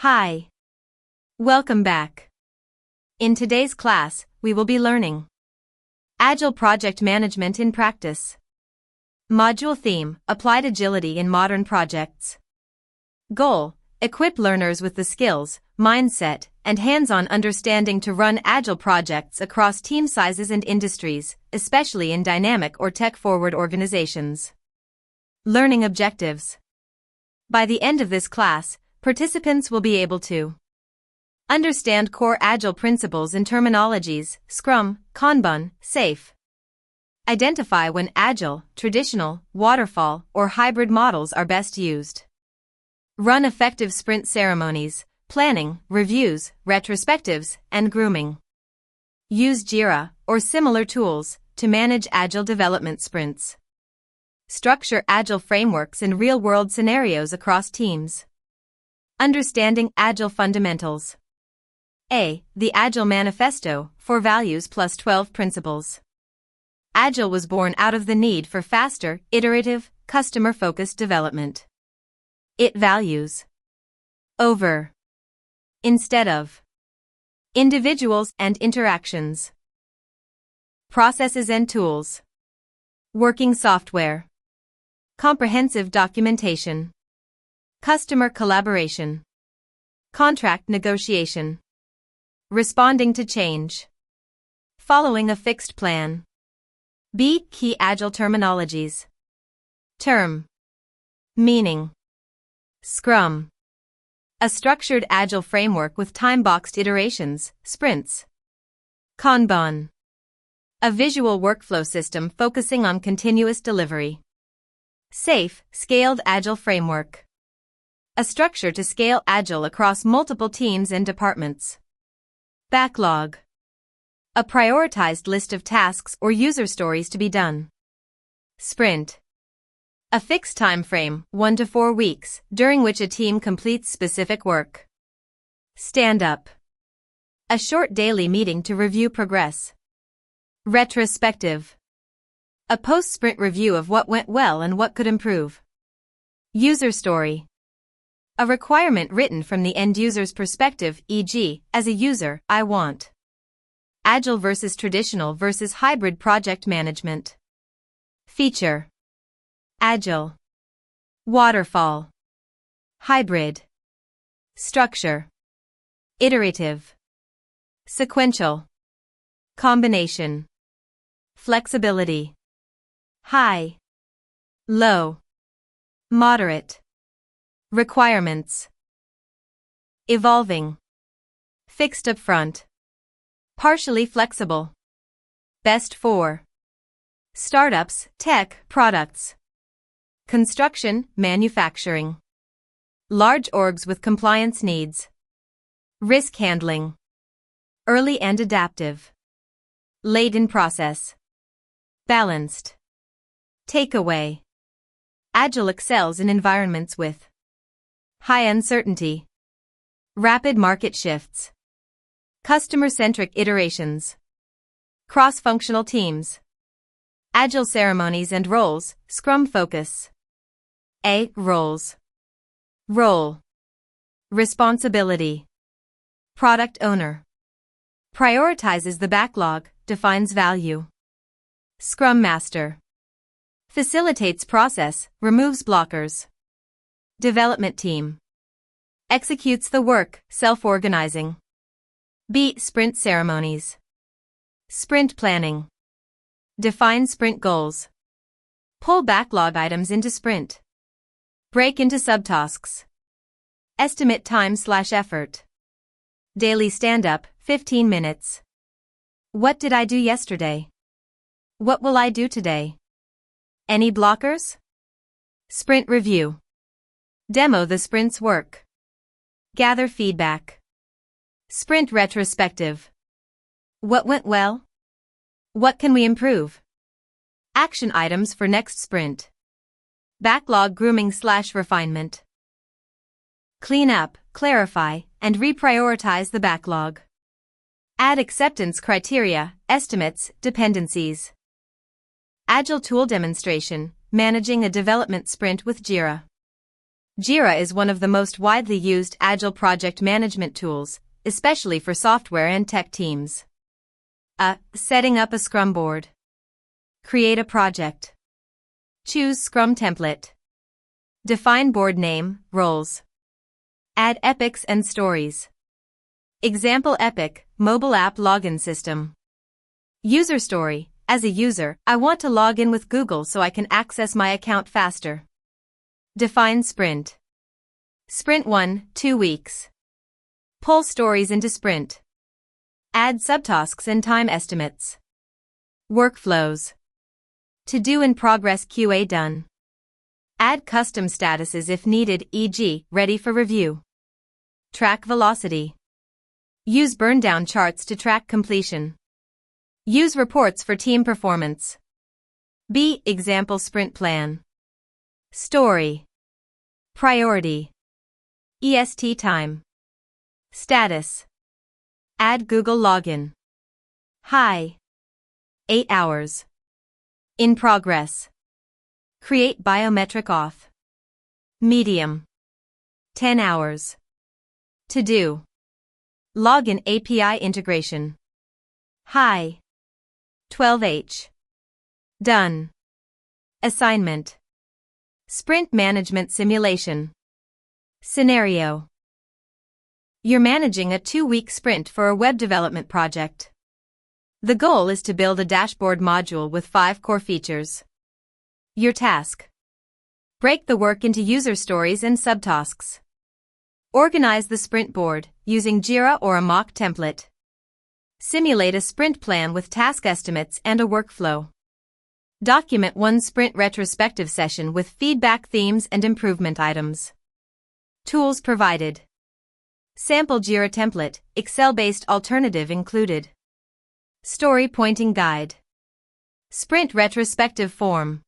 Hi. Welcome back. In today's class, we will be learning Agile project management in practice. Module theme: Applied agility in modern projects. Goal: equip learners with the skills, mindset, and hands-on understanding to run Agile projects across team sizes and industries, especially in dynamic or tech-forward organizations. Learning objectives. By the end of this class, participants will be able to understand core Agile principles and terminologies: Scrum, Kanban, SAFe. Identify when Agile, traditional, Waterfall, or hybrid models are best used. Run effective sprint ceremonies, planning, reviews, retrospectives, and grooming. Use Jira or similar tools to manage Agile development sprints. Structure Agile frameworks in real-world scenarios across teams. Understanding Agile fundamentals. A. The Agile Manifesto, 4 Values plus 12 Principles. Agile was born out of the need for faster, iterative, customer-focused development. It values over, instead of, individuals and interactions. Processes and tools. Working software. Comprehensive documentation. Customer collaboration. Contract negotiation. Responding to change. Following a fixed plan. B. Key Agile terminologies. Term. Meaning. Scrum. A structured Agile framework with time-boxed iterations, sprints. Kanban. A visual workflow system focusing on continuous delivery. SAFe, Scaled Agile Framework. A structure to scale Agile across multiple teams and departments. Backlog. A prioritized list of tasks or user stories to be done. Sprint. A fixed time frame, 1 to 4 weeks, during which a team completes specific work. Stand-up. A short daily meeting to review progress. Retrospective. A post-sprint review of what went well and what could improve. User story. A requirement written from the end user's perspective, e.g., as a user, I want. Agile versus traditional versus hybrid project management. Feature. Agile. Waterfall. Hybrid. Structure. Iterative. Sequential. Combination. Flexibility. High. Low. Moderate. Requirements. Evolving. Fixed upfront. Partially flexible. Best for startups, tech, products. Construction, manufacturing. Large orgs with compliance needs. Risk handling. Early and adaptive. Late in process. Balanced. Takeaway. Agile excels in environments with high uncertainty. Rapid market shifts. Customer-centric iterations. Cross-functional teams. Agile ceremonies and roles, Scrum focus. A. Roles. Role. Responsibility. Product owner. Prioritizes the backlog, defines value. Scrum Master. Facilitates process, removes blockers. Development team. Executes the work, self-organizing. B. Sprint ceremonies. Sprint planning. Define sprint goals. Pull backlog items into sprint. Break into subtasks. Estimate time/effort. Daily stand-up, 15 minutes. What did I do yesterday? What will I do today? Any blockers? Sprint review. Demo the sprint's work. Gather feedback. Sprint retrospective. What went well? What can we improve? Action items for next sprint. Backlog grooming/refinement. Clean up, clarify, and reprioritize the backlog. Add acceptance criteria, estimates, dependencies. Agile tool demonstration, managing a development sprint with Jira. Jira is one of the most widely used Agile project management tools, especially for software and tech teams. Setting up a Scrum board. Create a project. Choose Scrum template. Define board name, roles. Add epics and stories. Example epic, mobile app login system. User story. As a user, I want to log in with Google so I can access my account faster. Define sprint. Sprint 1, 2 weeks. Pull stories into sprint. Add subtasks and time estimates. Workflows. To-do in progress QA done. Add custom statuses if needed, e.g., ready for review. Track velocity. Use burn-down charts to track completion. Use reports for team performance. Example sprint plan. Story. Priority. EST time. Status. Add Google login. High. 8 hours. In progress. Create biometric auth. Medium. 10 hours. To do. Login API integration. High. 12H. Done. Assignment. Sprint management simulation. Scenario. You're managing a 2-week sprint for a web development project. The goal is to build a dashboard module with 5 core features. Your task. Break the work into user stories and subtasks. Organize the sprint board using Jira or a mock template. Simulate a sprint plan with task estimates and a workflow. Document one sprint retrospective session with feedback themes and improvement items. Tools provided. Sample Jira template, Excel-based alternative included. Story pointing guide. Sprint retrospective form.